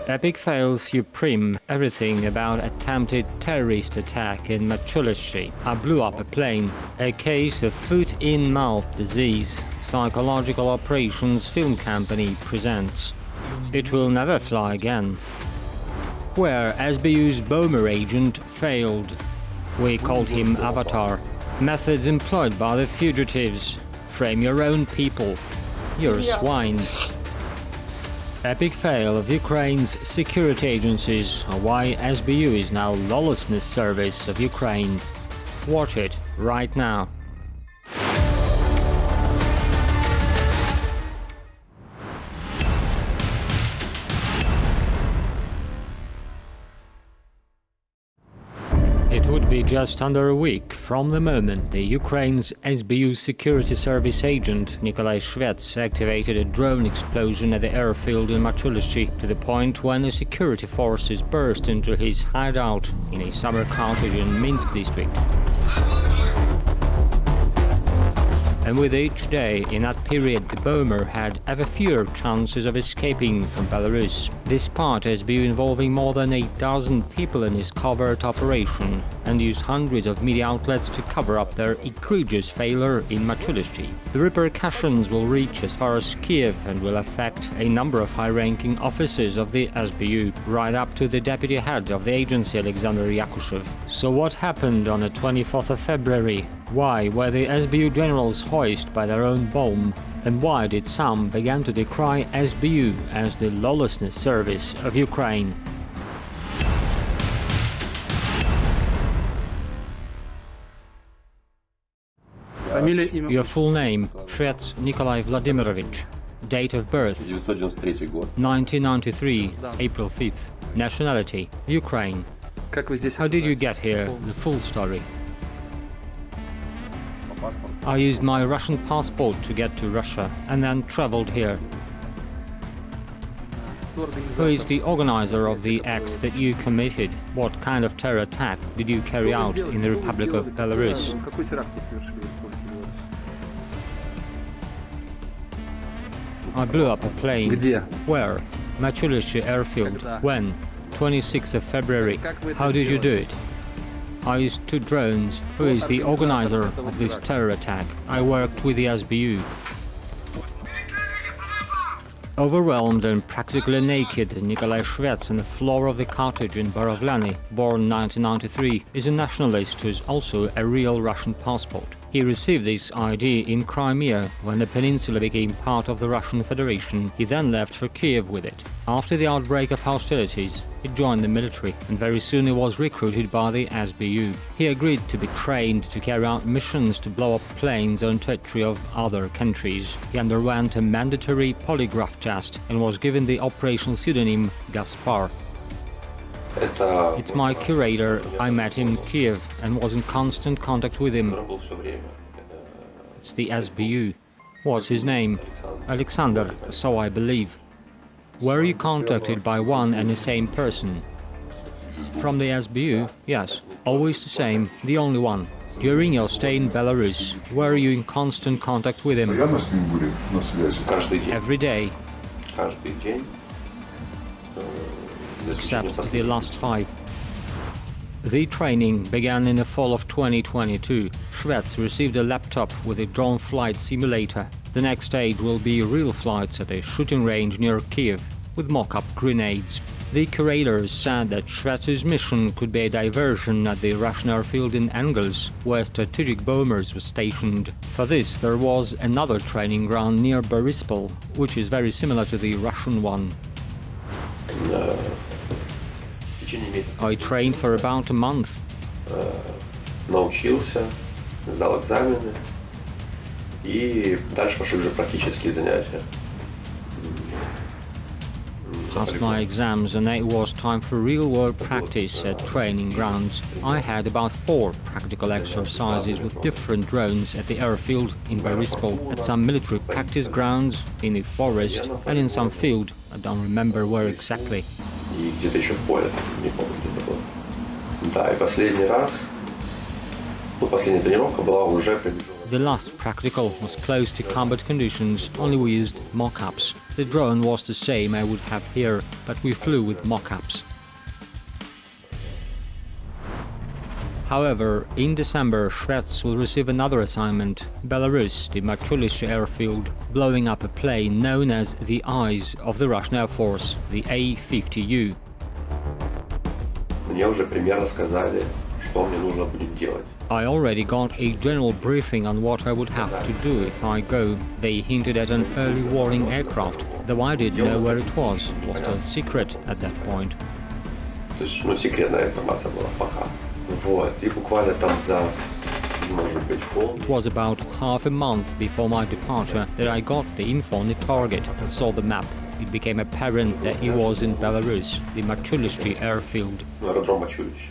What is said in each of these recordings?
Epic fail supreme, everything about attempted terrorist attack in Machulishchi. I blew up a plane. A case of foot-in-mouth disease. Psychological operations film company presents. It will never fly again. Where SBU's bomber agent failed. We called him Avatar. Methods employed by the fugitives. Frame your own people. You're a swine. Epic fail of Ukraine's security agencies, or why SBU is now lawlessness service of Ukraine. Watch it right now. It would be just under a week from the moment the Ukraine's SBU security service agent Nikolai Shvets activated a drone explosion at the airfield in Machulishchi to the point when the security forces burst into his hideout in a summer cottage in Minsk district. And with each day in that period, the bomber had ever fewer chances of escaping from Belarus. Despite SBU involving more than 8,000 people in his covert operation and used hundreds of media outlets to cover up their egregious failure in Machulishchi. The repercussions will reach as far as Kiev and will affect a number of high-ranking officers of the SBU, right up to the deputy head of the agency, Alexander Yakushev. So what happened on the 24th of February? Why were the SBU generals hoisted by their own bomb? And why did some begin to decry SBU as the lawlessness service of Ukraine? Your full name, Shvets Nikolai Vladimirovich. Date of birth, 1993, April 5th. Nationality, Ukraine. How did you get here? The full story. I used my Russian passport to get to Russia and then traveled here. Who is the organizer of the acts that you committed? What kind of terror attack did you carry out in the Republic of Belarus? I blew up a plane. Where? Machulishchi airfield. When? 26th of February. How did you do it? I used 2 drones. Who is the organizer of this terror attack? I worked with the SBU. Overwhelmed and practically naked, Nikolai Shvets on the floor of the cottage in Borovlany, born 1993, is a nationalist who is also a real Russian passport. He received this ID in Crimea when the peninsula became part of the Russian Federation. He then left for Kiev with it. After the outbreak of hostilities, he joined the military, and very soon he was recruited by the SBU. He agreed to be trained to carry out missions to blow up planes on territory of other countries. He underwent a mandatory polygraph test and was given the operational pseudonym Gaspar. It's my curator. I met him in Kiev and was in constant contact with him. It's the SBU. What's his name? Alexander, so I believe. Were you contacted by one and the same person? From the SBU? Yes. Always the same, the only one. During your stay in Belarus, were you in constant contact with him? Every day. Except the last 5. The training began in the fall of 2022. Shvets received a laptop with a drone flight simulator. The next stage will be real flights at a shooting range near Kiev with mock-up grenades. The curators said that Shvets' mission could be a diversion at the Russian airfield in Engels, where strategic bombers were stationed. For this, there was another training ground near Boryspil, which is very similar to the Russian one. I trained for about a month. Научился, сдал экзамены и дальше пошли уже практические занятия. Passed my exams and it was time for real-world practice at training grounds. I had about 4 practical exercises with different drones at the airfield in Boryspil, at some military practice grounds, in a forest, and in some field. I don't remember where exactly. И где-то еще в поле, не помню, где это было. Да, и последний раз, последняя тренировка была уже приближена. The last practical was close to combat conditions, only we used mock-ups. The drone was the same I would have here, but we flew with mock-ups. However, in December, Shvets will receive another assignment, Belarus, the Machulishchi airfield, blowing up a plane known as the Eyes of the Russian Air Force, the A-50U. Мне уже примерно сказали, что мне нужно будет делать. I already got a general briefing on what I would have to do if I go. They hinted at an early warning aircraft, though I didn't know where it was. It was still secret at that point. То есть, секретная информация была пока. Вот, и буквально там за, может быть, It was about half a month before my departure that I got the info on the target and saw the map. It became apparent that he was in Belarus, the Machulishchi airfield. Аэродром Мачулищи.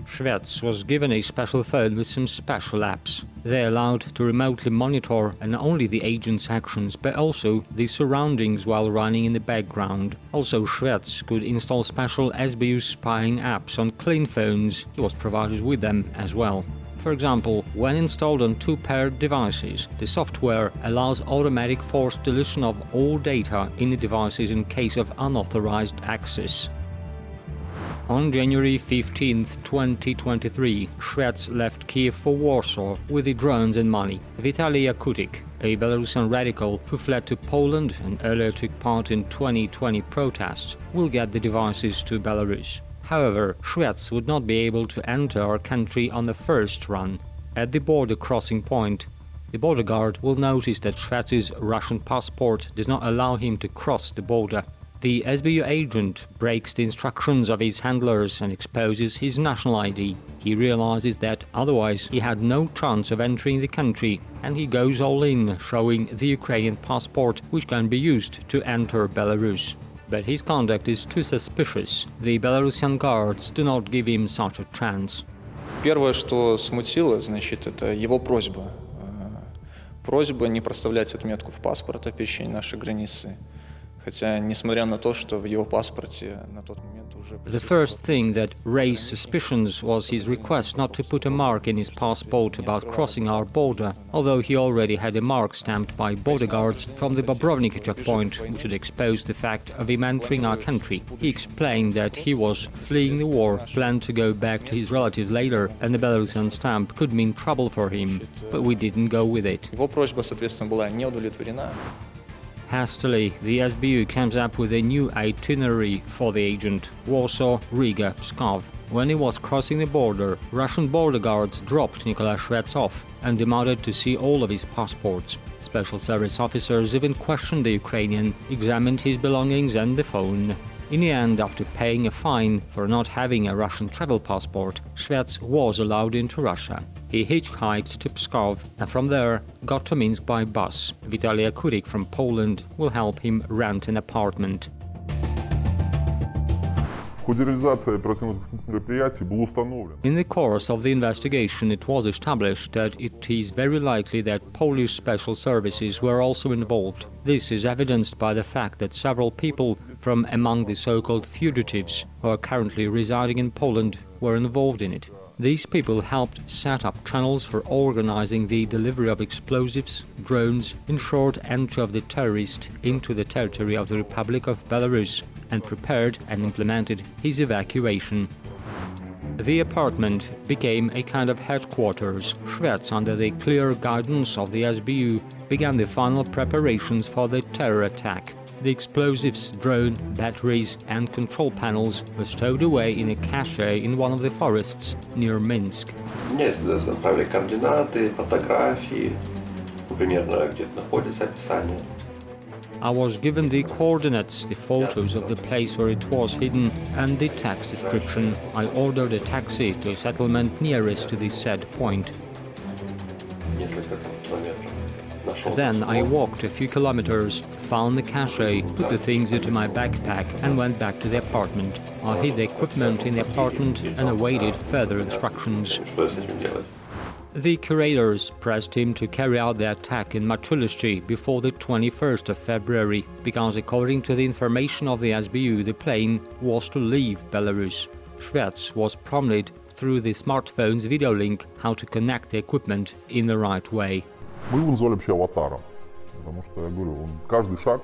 Shvets was given a special phone with some special apps. They allowed to remotely monitor not only the agent's actions but also the surroundings while running in the background. Also, Shvets could install special SBU spying apps on clean phones. He was provided with them as well. For example, when installed on two paired devices, the software allows automatic forced deletion of all data in the devices in case of unauthorized access. On January 15, 2023, Shvets left Kiev for Warsaw with the drones and money. Vitaly Yakutik, a Belarusian radical who fled to Poland and earlier took part in 2020 protests, will get the devices to Belarus. However, Shvets would not be able to enter our country on the first run. At the border crossing point, the border guard will notice that Shvets's Russian passport does not allow him to cross the border. The SBU agent breaks the instructions of his handlers and exposes his national ID. He realizes that otherwise he had no chance of entering the country, and he goes all in, showing the Ukrainian passport, which can be used to enter Belarus. But his conduct is too suspicious. The Belarusian guards do not give him such a chance. Первое, что смутило, значит, это его просьба. Просьба не проставлять отметку в паспорт о пересечении нашей границы. Хотя, несмотря на то, что в его паспорте на тот момент уже... The first thing that raised suspicions was his request not to put a mark in his passport about crossing our border, although he already had a mark stamped by border guards from the Bobrovniki checkpoint, which would expose the fact of him entering our country. He explained that he was fleeing the war, planned to go back to his relatives later, and the Belarusian stamp could mean trouble for him, but we didn't go with it. Его просьба, соответственно, была не удовлетворена. Hastily, the SBU comes up with a new itinerary for the agent: Warsaw, Riga, Pskov. When he was crossing the border, Russian border guards dropped Nikolai Shvets off and demanded to see all of his passports. Special service officers even questioned the Ukrainian, examined his belongings and the phone. In the end, after paying a fine for not having a Russian travel passport, Shvets was allowed into Russia. He hitchhiked to Pskov and from there got to Minsk by bus. Vitaly Yakutik from Poland will help him rent an apartment. В ходе реализации оперативно-розыскных мероприятий было установлено. In the course of the investigation, it was established that it is very likely that Polish special services were also involved. This is evidenced by the fact that several people from among the so-called fugitives who are currently residing in Poland were involved in it. These people helped set up channels for organizing the delivery of explosives, drones, in short, entry of the terrorist into the territory of the Republic of Belarus, and prepared and implemented his evacuation. The apartment became a kind of headquarters. Shvets, under the clear guidance of the SBU, began the final preparations for the terror attack. The explosives, drone, batteries and control panels were stowed away in a cache in one of the forests near Minsk. Мне направили координаты, фотографии, примерно где-то находится описание. I was given the coordinates, the photos of the place where it was hidden, and the tax description. I ordered a taxi to a settlement nearest to the said point. Несколько километров. Нашел. Then I walked a few kilometers, found the cache, put the things into my backpack and went back to the apartment. I hid the equipment in the apartment and awaited further instructions. Что с этим делать? The curators pressed him to carry out the attack in Machulishchi before the 21st of February, because according to the information of the SBU, the plane was to leave Belarus. Shvets was prompted through the smartphone's video link how to connect the equipment in the right way. Мы его назвали вообще аватаром, потому что, я говорю, он каждый шаг.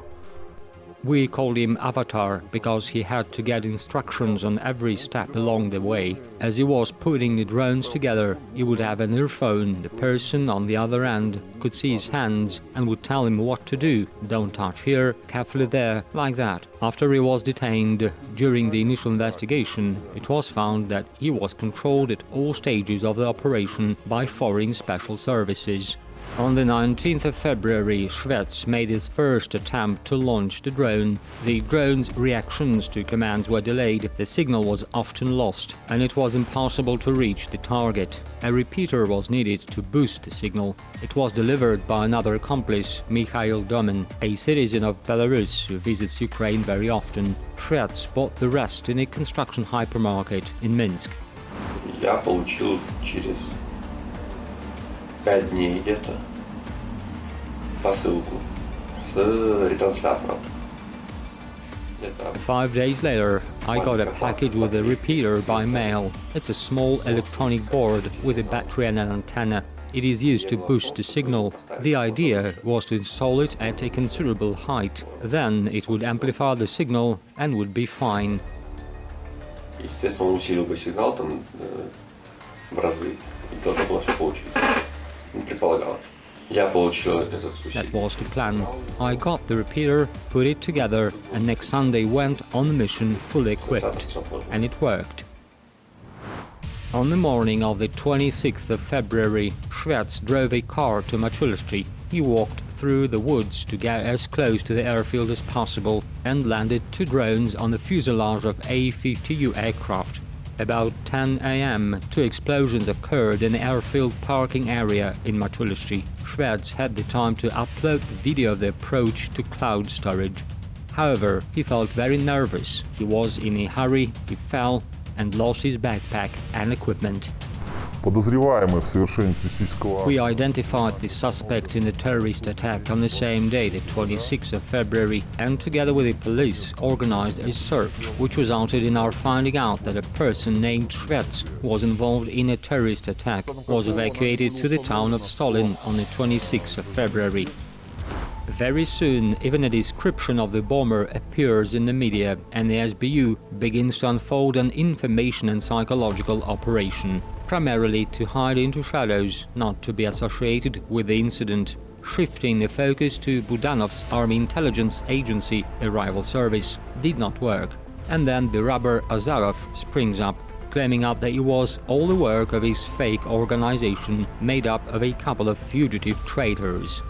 We called him Avatar because he had to get instructions on every step along the way. As he was putting the drones together, he would have an earphone. The person on the other end could see his hands and would tell him what to do. Don't touch here, carefully there, like that. After he was detained, during the initial investigation, it was found that he was controlled at all stages of the operation by foreign special services. On the 19th of February, Shvets made his first attempt to launch the drone. The drone's reactions to commands were delayed, the signal was often lost, and it was impossible to reach the target. A repeater was needed to boost the signal. It was delivered by another accomplice, Mikhail Domin, a citizen of Belarus who visits Ukraine very often. Shvets bought the rest in a construction hypermarket in Minsk. Я получил через 5 дней где-то посылку с ретранслятором. 5 days later, I got a package with a repeater by mail. It's a small electronic board with a battery and an antenna. It is used to boost the signal. The idea was to install it at a considerable height. Then it would amplify the signal and would be fine. Естественно, он усилил бы сигнал там в разы. И должно было все получиться. Предполагалось. Я получил этот усилитель. That was the plan. I got the repeater, put it together, and next Sunday went on the mission fully equipped. And it worked. On the morning of the 26th of February, Shvets drove a car to Machulishchi. He walked through the woods to get as close to the airfield as possible and landed 2 drones on the fuselage of A-50U aircraft. About 10 a.m., 2 explosions occurred in the airfield parking area in Machulishchi. Shvets had the time to upload the video of the approach to cloud storage. However, he felt very nervous. He was in a hurry, he fell and lost his backpack and equipment. Подозреваемый в совершении террористического We identified the suspect in the terrorist attack on the same day, the 26th of February, and together with the police organized a search, which resulted in our finding out that a person named Shvets was involved in a terrorist attack, was evacuated to the town of Stolin on the 26th of February. Very soon, even a description of the bomber appears in the media, and the SBU begins to unfold an information and psychological operation, primarily to hide into shadows, not to be associated with the incident, shifting the focus to Budanov's Army Intelligence Agency arrival service did not work, and then the robber Azarov springs up, claiming up that it was all the work of his fake organization made up of a couple of fugitive traitors.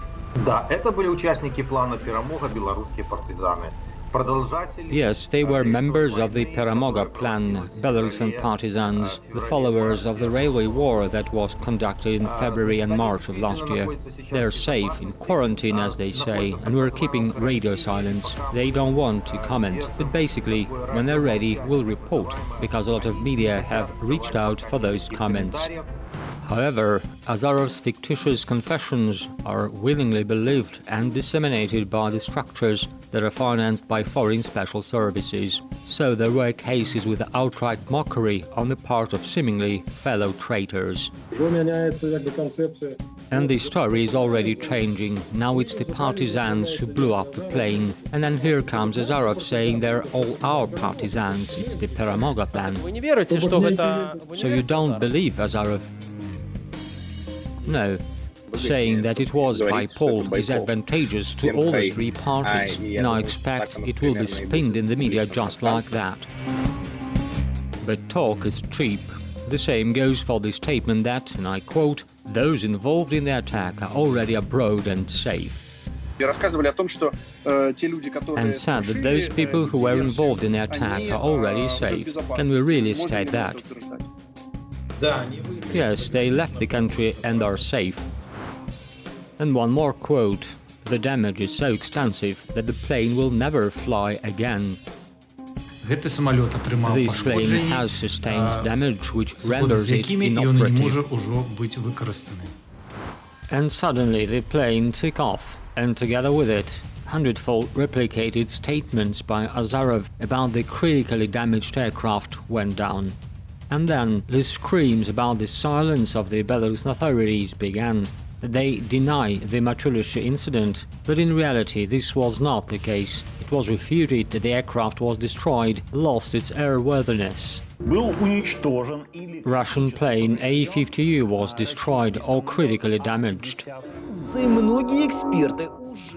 Да, это были участники плана Перемога, белорусские партизаны. Yes, they were members of the Peremoga plan, Belarusian partisans, the followers of the railway war that was conducted in February and March of last year. They're safe, in quarantine as they say, and we're keeping radio silence. They don't want to comment, but basically, when they're ready, we'll report, because a lot of media have reached out for those comments. However, Azarov's fictitious confessions are willingly believed and disseminated by the structures that are financed by foreign special services. So there were cases with outright mockery on the part of seemingly fellow traitors. And the story is already changing. Now it's the partisans who blew up the plane. And then here comes Azarov saying they're all our partisans. It's the Peremoga plan. So you don't believe Azarov? No. Saying that it was by Paul is advantageous to all the 3 parties, and I expect it will be spinned in the media just like that. But talk is cheap. The same goes for the statement that, and I quote, "Those involved in the attack are already abroad and safe." And said that those people who were involved in the attack are already safe. Can we really state that? Yes, they left the country and are safe. And one more quote. The damage is so extensive that the plane will never fly again. This plane has sustained damage which renders it inoperative. And suddenly the plane took off, and together with it, 100-fold replicated statements by Azarov about the critically damaged aircraft went down. And then the screams about the silence of the Belarusian authorities began. They deny the Machulishchi incident, but in reality this was not the case. It was refuted that the aircraft was destroyed, lost its airworthiness. Russian plane A-50U was destroyed or critically damaged.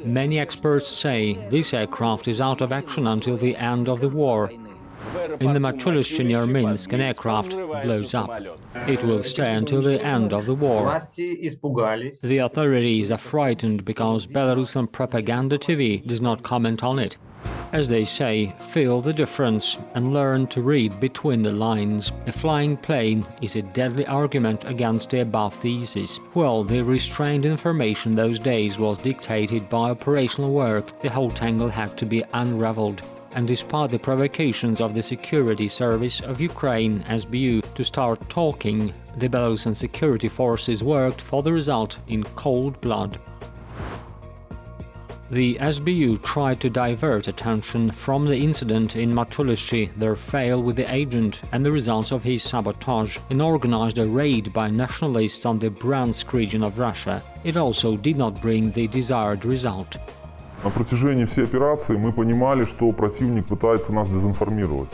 Many experts say this aircraft is out of action until the end of the war. In the Machulishchi near Minsk, an aircraft blows up. It will stay until the end of the war. Власти испугались. The authorities are frightened because Belarusian propaganda TV does not comment on it. As they say, feel the difference and learn to read between the lines. A flying plane is a deadly argument against the above thesis. Well, the restrained information those days was dictated by operational work. The whole tangle had to be unraveled. And despite the provocations of the Security Service of Ukraine, SBU, to start talking, the Belarusian security forces worked for the result in cold blood. The SBU tried to divert attention from the incident in Machulishchi, their fail with the agent and the results of his sabotage, and organized a raid by nationalists on the Bryansk region of Russia. It also did not bring the desired result. На протяжении всей операции мы понимали, что противник пытается нас дезинформировать.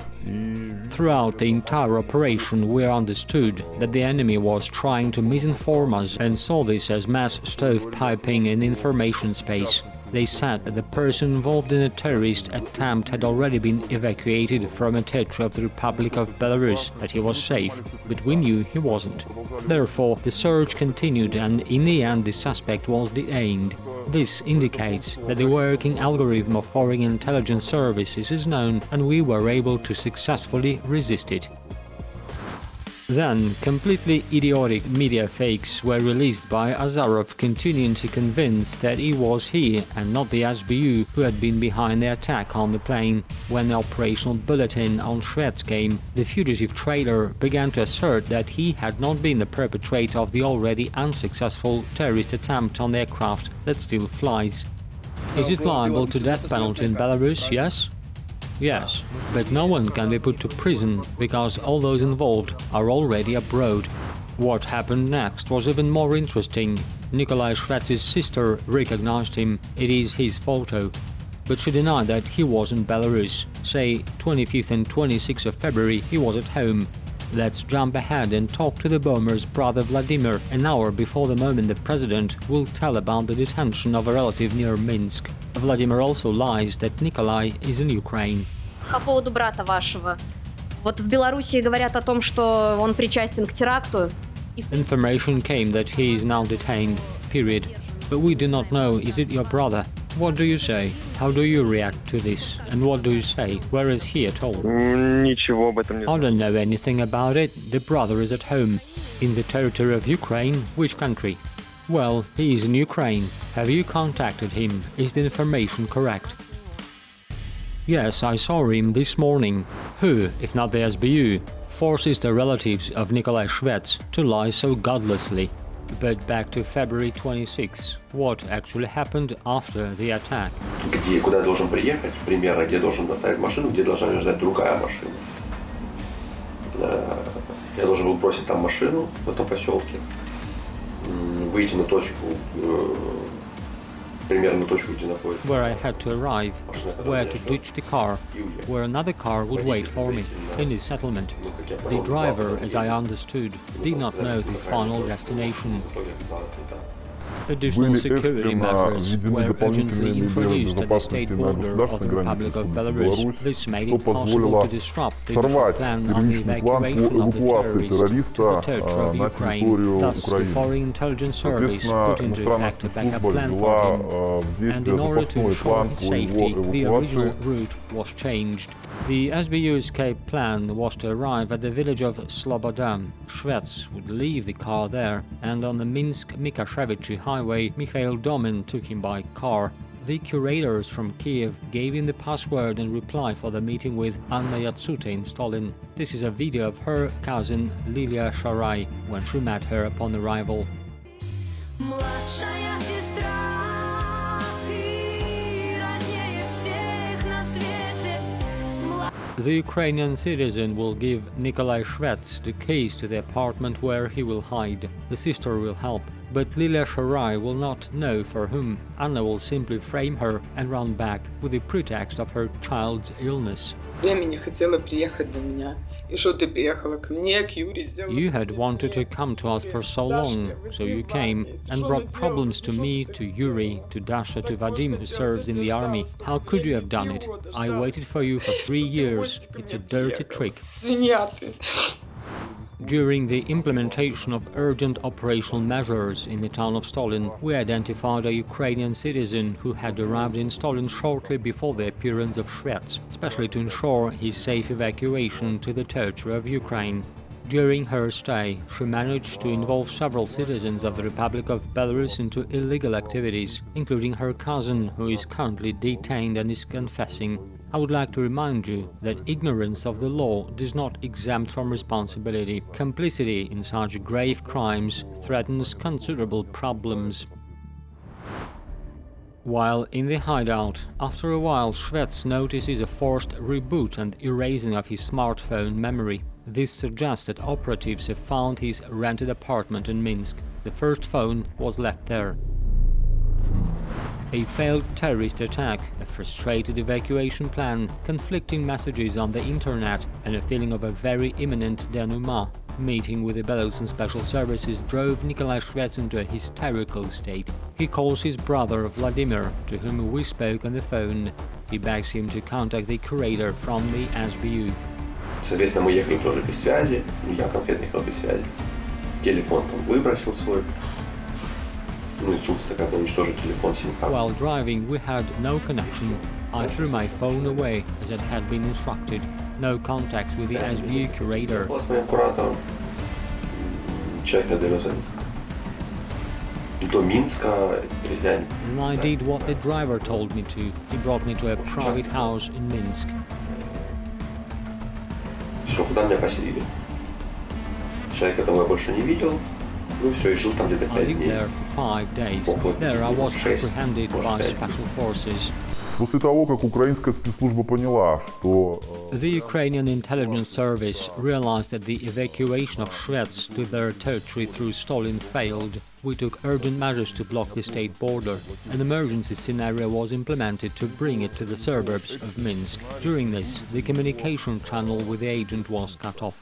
Throughout the entire operation, we understood that the enemy was trying to misinform us and saw this as mass stovepiping in information space. They said that the person involved in a terrorist attempt had already been evacuated from a territory of the Republic of Belarus, that he was safe, but we knew he wasn't. Therefore, the search continued and in the end the suspect was detained. This indicates that the working algorithm of foreign intelligence services is known and we were able to successfully resist it. Then, completely idiotic media fakes were released by Azarov, continuing to convince that it was he and not the SBU who had been behind the attack on the plane. When the operational bulletin on Shvets came, the fugitive traitor began to assert that he had not been the perpetrator of the already unsuccessful terrorist attempt on the aircraft that still flies. Is it liable to death penalty in Belarus, yes? Yes, but no one can be put to prison because all those involved are already abroad. What happened next was even more interesting. Nikolai Shvets's sister recognized him. It is his photo. But she denied that he was in Belarus. Say, 25th and 26th of February he was at home. Let's jump ahead and talk to the bomber's brother Vladimir, an hour before the moment the president will tell about the detention of a relative near Minsk. Vladimir also lies that Nikolai is in Ukraine. По поводу брата вашего. Вот в Белоруссии говорят о том, что он причастен к теракту. Information came that he is now detained, period. But we do not know, is it your brother? What do you say? How do you react to this? And what do you say? Where is he at all? Ничего об этом не I don't know anything about it. The brother is at home. In the territory of Ukraine? Which country? Well, he is in Ukraine. Have you contacted him? Is the information correct? Yes, I saw him this morning. Who, if not the SBU, forces the relatives of Nikolai Shvets to lie so godlessly? But back to February 26. What actually happened after the attack? Куда я должен приехать, примерно, где я должен доставить машину, где должна меня ждать другая машина. Я должен был бросить там машину в этом поселке, выйти на точку, примерно на точку, где находится. Where I had to arrive, where to ditch the car, where another car would wait for me, in the settlement. The driver, as I understood, did not know the final destination. Additional security measures were urgently introduced at the state border of the Republic of Belarus. This made it possible to disrupt the plan on the evacuation of the terrorists to the territory of Ukraine. Thus, the Foreign Intelligence Service put into effect a backup plan for him, and in order to ensure his safety, the original route was changed. The SBU escape plan was to arrive at the village of Sloboda. Shvets would leave the car there, and on the Minsk-Mikashevich highway, Mikhail Domin took him by car. The curators from Kiev gave him the password and reply for the meeting with Anna Yatsute in Stalin. This is a video of her cousin Lilia Sharai when she met her upon arrival. The Ukrainian citizen will give Nikolai Shvets the keys to the apartment where he will hide. The sister will help. But Lilia Sharai will not know for whom. Anna will simply frame her and run back with the pretext of her child's illness. Времени хотела приехать до меня. И что ты приехала ко мне, к Юре, сделала... You had wanted to come to us for so long, so you came and brought problems to me, to Yuri, to Dasha, to Vadim, who serves in the army. How could you have done it? I waited for you for 3 years. It's a dirty trick. Свинья ты. During the implementation of urgent operational measures in the town of Stolin, we identified a Ukrainian citizen who had arrived in Stolin shortly before the appearance of Shvets, especially to ensure his safe evacuation to the territory of Ukraine. During her stay, she managed to involve several citizens of the Republic of Belarus into illegal activities, including her cousin, who is currently detained and is confessing. I would like to remind you that ignorance of the law does not exempt from responsibility. Complicity in such grave crimes threatens considerable problems. While in the hideout, after a while Shvets notices a forced reboot and erasing of his smartphone memory. This suggests that operatives have found his rented apartment in Minsk. The first phone was left there. A failed terrorist attack, a frustrated evacuation plan, conflicting messages on the internet, and a feeling of a very imminent denouement. Meeting with the Belarusian Special Services drove Nikolai Shvets into a hysterical state. He calls his brother Vladimir, to whom we spoke on the phone. He begs him to contact the curator from the SBU. Соответственно, мы ехали тоже без связи. Я конкретно ехал без связи. Телефон там выбросил свой. Инструкция такая была уничтожить телефон, сим-карту. While driving, we had no connection. I threw my phone away, as it had been instructed. No contacts with the SBU curator. С моим куратором. Человек меня довез до Минска. And I did what the driver told me to. He brought me to a private house in Minsk. Все, куда меня поселили. Человека того я больше не видел. Ну все, и жил там где-то 5 I lived дней. there for 5 days. There I was apprehended by special forces. После того, как украинская спецслужба поняла, что The Ukrainian intelligence service realized that the evacuation of Shvets to their territory through Stolin failed. We took urgent measures to block the state border. An emergency scenario was implemented to bring it to the suburbs of Minsk. During this, the communication channel with the agent was cut off.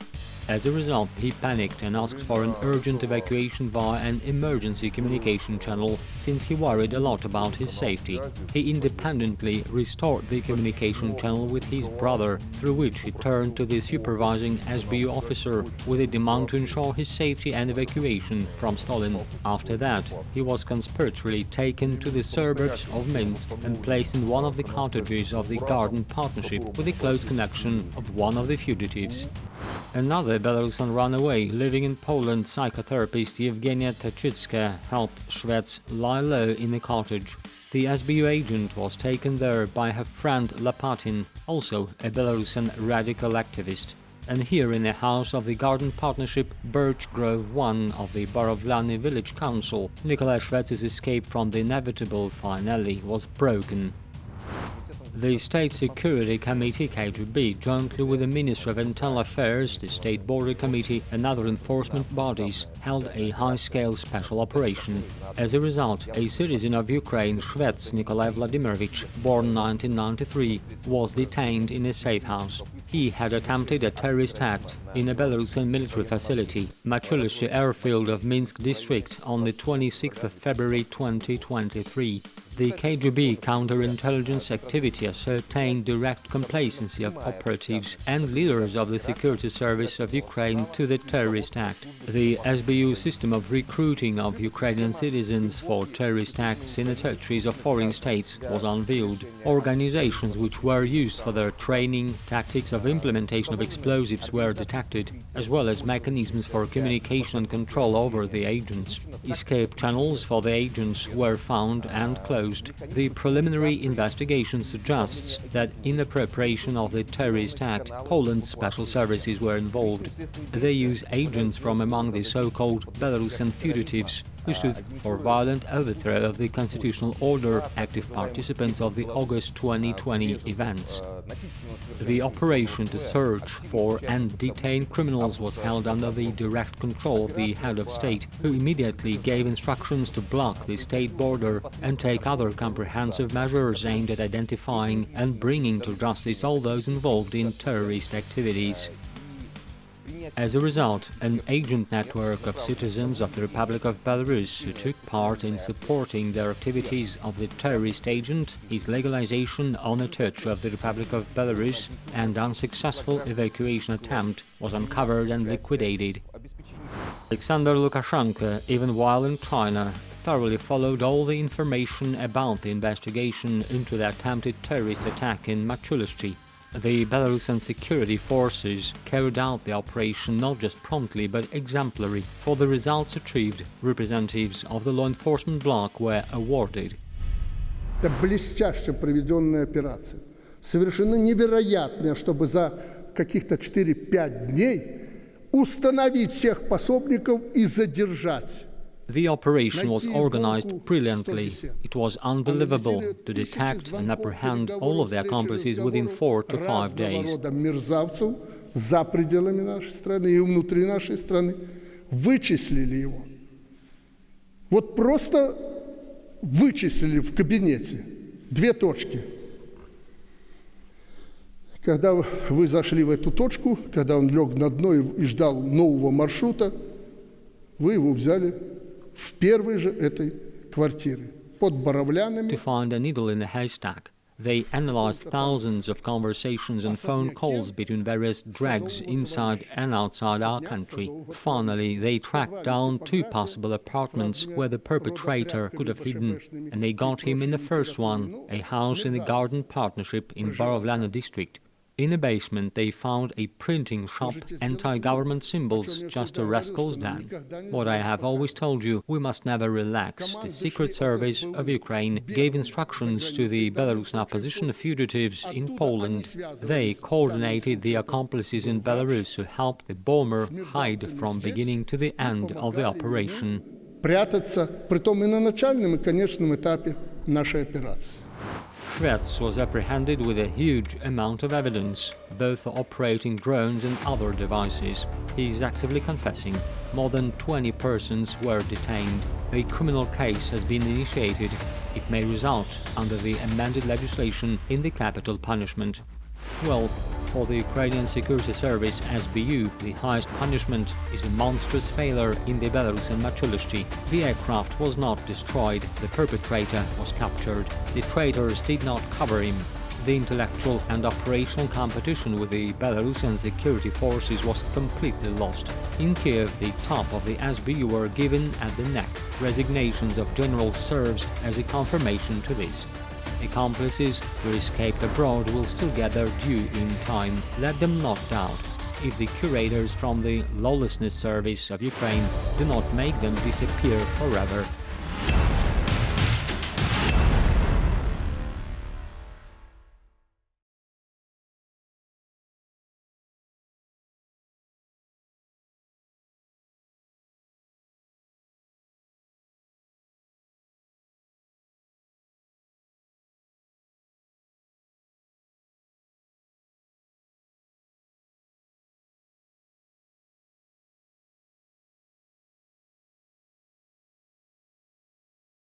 As a result, he panicked and asked for an urgent evacuation via an emergency communication channel, since he worried a lot about his safety. He independently restored the communication channel with his brother, through which he turned to the supervising SBU officer with a demand to ensure his safety and evacuation from Stolin. After that, he was conspiratorially taken to the suburbs of Minsk and placed in one of the cottages of the Garden Partnership with the close connection of one of the fugitives. Another Belarusian runaway living in Poland, psychotherapist Yevgenia Tachitska, helped Shvets lie low in the cottage. The SBU agent was taken there by her friend Lapatin, also a Belarusian radical activist. And here in the house of the Garden Partnership, Birch Grove 1 of the Borovlany Village Council, Nikolai Shvets' escape from the inevitable finale was broken. The State Security Committee KGB, jointly with the Ministry of Internal Affairs, the State Border Committee and other enforcement bodies, held a high-scale special operation. As a result, a citizen of Ukraine, Shvets Nikolai Vladimirovich, born 1993, was detained in a safe house. He had attempted a terrorist act in a Belarusian military facility, Machulishchi airfield of Minsk district, on the 26th of February 2023. The KGB counterintelligence activity ascertained direct complacency of operatives and leaders of the security service of Ukraine to the terrorist act. The SBU system of recruiting of Ukrainian citizens for terrorist acts in the territories of foreign states was unveiled. Organizations which were used for their training, tactics of implementation of explosives were detected, as well as mechanisms for communication and control over the agents. Escape channels for the agents were found and closed. The preliminary investigation suggests that in the preparation of the terrorist act, Poland's special services were involved. They use agents from among the so-called Belarusian fugitives who stood for violent overthrow of the constitutional order, active participants of the August 2020 events. The operation to search for and detain criminals was held under the direct control of the head of state, who immediately gave instructions to block the state border and take other comprehensive measures aimed at identifying and bringing to justice all those involved in terrorist activities. As a result, an agent network of citizens of the Republic of Belarus who took part in supporting the activities of the terrorist agent, his legalization on a touch of the Republic of Belarus, and unsuccessful evacuation attempt was uncovered and liquidated. Alexander Lukashenko, even while in China, thoroughly followed all the information about the investigation into the attempted terrorist attack in Machulishchi. The Belarusian security forces carried out the operation not just promptly but exemplary. For the results achieved, representatives of the law enforcement bloc were awarded. Это блестяще проведенная операция. Совершенно невероятная, чтобы за каких-то 4-5 дней установить всех пособников и задержать. The operation was organized brilliantly. It was unbelievable to detect and apprehend all of the accomplices within 4 to 5 days. Мерзавцев за пределами нашей страны и внутри нашей страны вычислили его. Вот просто вычислили в кабинете. 2 точки. Когда вы зашли в эту точку, когда он лег на дно и ждал нового маршрута, вы его взяли в первой же этой квартире, под Боровлянами. To find a needle in a haystack, they analyzed thousands of conversations and phone calls between various dregs inside and outside our country. Finally, they tracked down 2 possible apartments where the perpetrator could have hidden, and they got him in the first one, a house in the Garden Partnership in Borovlana district. In the basement, they found a printing shop, anti-government symbols, just a rascal's den. What I have always told you, we must never relax. The Secret Service of Ukraine gave instructions to the Belarusian opposition fugitives in Poland. They coordinated the accomplices in Belarus who helped the bomber hide from beginning to the end of the operation. Прятаться, притом и на начальном и конечном этапе нашей операции. Shvets was apprehended with a huge amount of evidence, both for operating drones and other devices. He is actively confessing. More than 20 persons were detained. A criminal case has been initiated. It may result, under the amended legislation, in the capital punishment. Well, for the Ukrainian Security Service SBU, the highest punishment is a monstrous failure in the Belarusian Machulishchi. The aircraft was not destroyed, the perpetrator was captured. The traitors did not cover him. The intellectual and operational competition with the Belarusian security forces was completely lost. In Kiev, the top of the SBU were given at the neck. Resignations of generals serves as a confirmation to this. Accomplices who escaped abroad will still get their due in time. Let them not doubt. If the curators from the Lawlessness Service of Ukraine do not make them disappear forever,